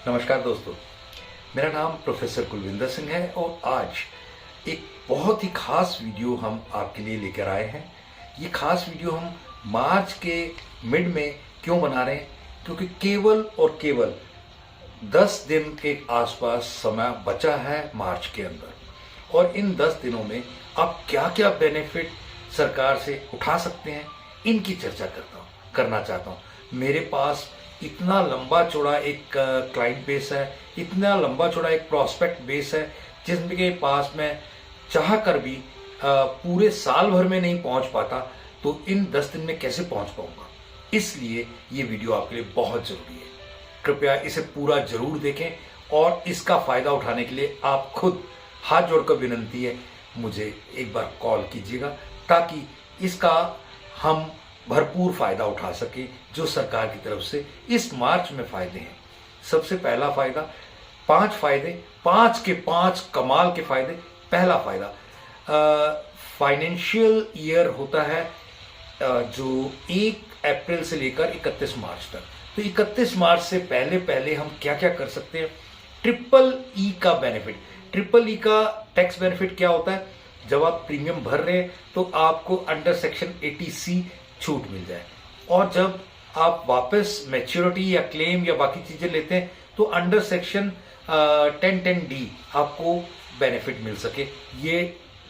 नमस्कार दोस्तों, मेरा नाम प्रोफेसर कुलविंदर सिंह है और आज एक बहुत ही खास वीडियो हम आपके लिए लेकर आए हैं। ये खास वीडियो हम मार्च के मिड में क्यों बना रहे हैं? क्योंकि केवल और केवल 10 दिन के आसपास समय बचा है मार्च के अंदर और इन 10 दिनों में आप क्या क्या बेनिफिट सरकार से उठा सकते हैं, इनकी चर्चा करना चाहता हूँ। मेरे पास इतना लंबा चौड़ा एक क्लाइंट बेस है, इतना लंबा चौड़ा एक प्रॉस्पेक्ट बेस है जिसके पास मैं चाह कर भी पूरे साल भर में नहीं पहुंच पाता, तो इन 10 दिन में कैसे पहुंच पाऊंगा। इसलिए ये वीडियो आपके लिए बहुत जरूरी है। कृपया इसे पूरा जरूर देखें और इसका फायदा उठाने के लिए आप खुद हाथ जोड़कर विनंती है, मुझे एक बार कॉल कीजिएगा ताकि इसका हम भरपूर फायदा उठा सके जो सरकार की तरफ से इस मार्च में फायदे हैं। सबसे पहला फायदा, 5 फायदे, 5 के 5 कमाल के फायदे। पहला फायदा, फाइनेंशियल ईयर होता है जो 1 अप्रैल से लेकर 31 मार्च तक। तो 31 मार्च से पहले पहले हम क्या क्या कर सकते हैं? ट्रिपल ई का बेनिफिट। ट्रिपल ई का टैक्स बेनिफिट क्या होता है? जब आप प्रीमियम भर रहे हैं तो आपको अंडर सेक्शन 80C छूट मिल जाए, और जब आप वापस मैच्योरिटी या क्लेम या बाकी चीजें लेते हैं तो अंडर सेक्शन 1010D आपको बेनिफिट मिल सके। ये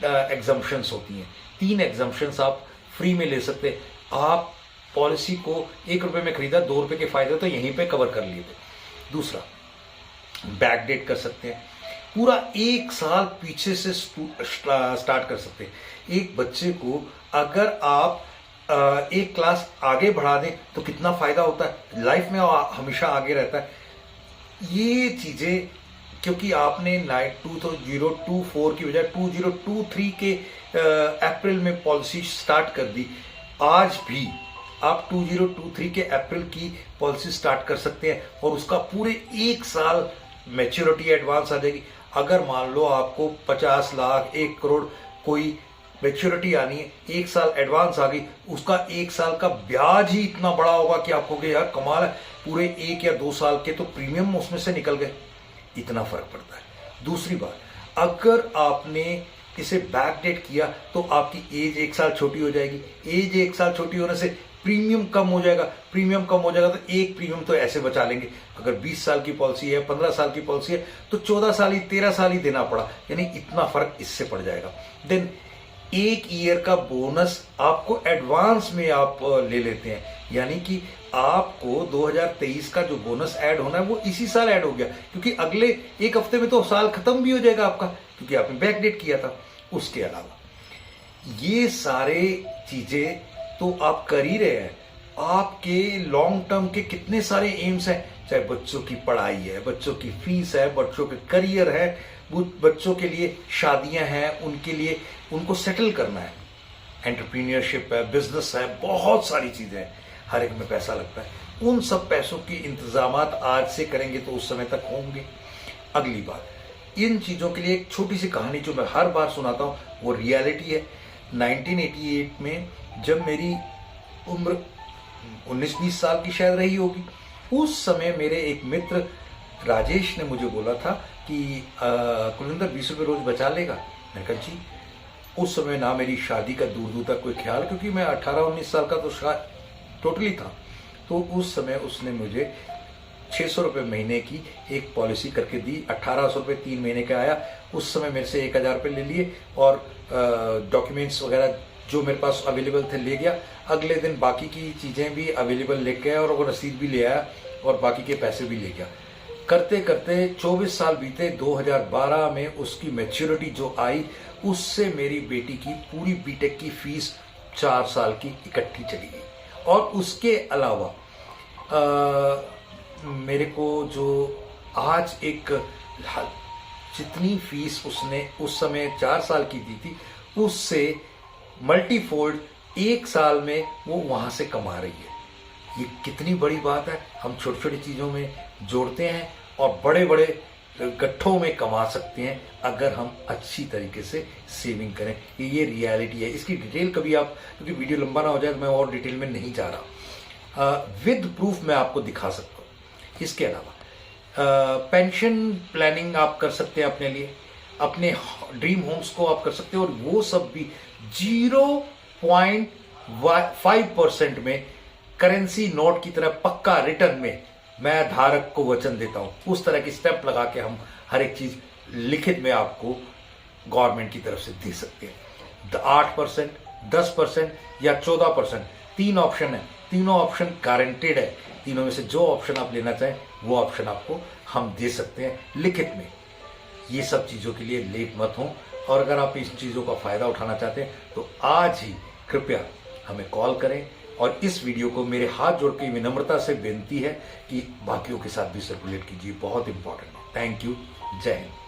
एग्जम्पशंस होती हैं। 3 एग्जम्पशंस आप फ्री में ले सकते हैं। आप पॉलिसी को 1 रुपए में खरीदा, 2 रुपए के फायदे तो यहीं पे कवर कर लिए थे। दूसरा, बैकडेट कर सकते हैं, पूरा 1 साल पीछे से स्टार्ट कर सकते हैं। एक बच्चे को अगर आप 1 क्लास आगे बढ़ा दें तो कितना फायदा होता है, लाइफ में हमेशा आगे रहता है। ये चीजें क्योंकि आपने 2024 की बजाय 2023 के अप्रैल में पॉलिसी स्टार्ट कर दी, आज भी आप 2023 के अप्रैल की पॉलिसी स्टार्ट कर सकते हैं और उसका पूरे 1 साल मैच्योरिटी एडवांस आ जाएगी। अगर मान लो आपको 50 लाख 1 करोड़ कोई मैच्योरिटी आनी है, 1 साल एडवांस आ गई, उसका 1 साल का ब्याज ही इतना बड़ा होगा कि आपको कि यार कमाल है, पूरे 1 या 2 साल के तो प्रीमियम उसमें से निकल गए। इतना फर्क पड़ता है। दूसरी बात, अगर आपने इसे बैकडेट किया तो आपकी एज 1 साल छोटी हो जाएगी। एज 1 साल छोटी होने से प्रीमियम कम हो जाएगा। प्रीमियम कम हो जाएगा तो एक प्रीमियम तो ऐसे बचा लेंगे। अगर 20 साल की पॉलिसी है, 15 साल की पॉलिसी है तो 14 साल ही 13 साल ही देना पड़ा, यानी इतना फर्क इससे पड़ जाएगा। देन 1 ईयर का बोनस आपको एडवांस में आप ले लेते हैं, यानी कि आपको 2023 का जो बोनस ऐड होना है वो इसी साल ऐड हो गया, क्योंकि अगले 1 हफ्ते में तो साल खत्म भी हो जाएगा आपका, क्योंकि आपने बैक डेट किया था। उसके अलावा ये सारे चीजें तो आप कर ही रहे हैं। आपके लॉन्ग टर्म के कितने सारे एम्स हैं, चाहे बच्चों की पढ़ाई है, बच्चों की फीस है, बच्चों के करियर है, बच्चों के लिए शादियां हैं, उनके लिए उनको सेटल करना है, एंटरप्रीनियरशिप है, बिजनेस है, बहुत सारी चीजें हैं, हर एक में पैसा लगता है। उन सब पैसों की इंतजामात आज से करेंगे तो उस समय तक होंगे। अगली बात, इन चीजों के लिए एक छोटी सी कहानी जो मैं हर बार सुनाता हूं, वो रियलिटी है। 1988 में जब मेरी उम्र 19-20 साल की शायद रही होगी, उस समय मेरे एक मित्र राजेश ने मुझे बोला था कि कुलविंदर 20 रुपये रोज बचा लेगा। मैंने कहा जी। उस समय ना मेरी शादी का दूर दूर तक कोई ख्याल, क्योंकि मैं 18-19 साल का तो टोटली था। तो उस समय उसने मुझे 600 रुपये महीने की एक पॉलिसी करके दी। 1800 रुपये 3 महीने का आया। उस समय मेरे से 1000 रुपये ले लिए और डॉक्यूमेंट्स वगैरह जो मेरे पास अवेलेबल थे ले गया। अगले दिन बाकी की चीजें भी अवेलेबल लेके आया और वो रसीद भी ले आया और बाकी के पैसे भी ले गया। करते करते 24 साल बीते। 2012 में उसकी मैच्योरिटी जो आई, उससे मेरी बेटी की पूरी बीटेक की फीस 4 साल की इकट्ठी चली गई। और उसके अलावा मेरे को जो आज एक जितनी फीस उसने उस समय 4 साल की दी थी, उससे मल्टीफोल्ड 1 साल में वो वहां से कमा रही है। ये कितनी बड़ी बात है। हम छोटी छोटी चीजों में जोड़ते हैं और बड़े बड़े गट्ठों में कमा सकते हैं अगर हम अच्छी तरीके से सेविंग करें। ये रियलिटी है। इसकी डिटेल कभी आप, क्योंकि वीडियो लंबा ना हो जाए तो मैं और डिटेल में नहीं जा रहा, विद प्रूफ मैं आपको दिखा सकता हूँ। इसके अलावा पेंशन प्लानिंग आप कर सकते हैं अपने लिए, अपने ड्रीम होम्स को आप कर सकते हो, और वो सब भी 0.5% में करेंसी नोट की तरह पक्का रिटर्न में मैं धारक को वचन देता हूं। उस तरह की स्टेप लगा के हम हर एक चीज लिखित में आपको गवर्नमेंट की तरफ से दे सकते हैं। 8%, 10% या 14%, 3 ऑप्शन है, तीनों ऑप्शन गारंटेड है। तीनों में से जो ऑप्शन आप लेना चाहें वो ऑप्शन आपको हम दे सकते हैं लिखित में। ये सब चीजों के लिए लेट मत हो, और अगर आप इस चीजों का फायदा उठाना चाहते हैं तो आज ही कृपया हमें कॉल करें, और इस वीडियो को मेरे हाथ जोड़ के विनम्रता से बेनती है कि बाकियों के साथ भी सर्कुलेट कीजिए, बहुत इंपॉर्टेंट है। थैंक यू, जय हिंद।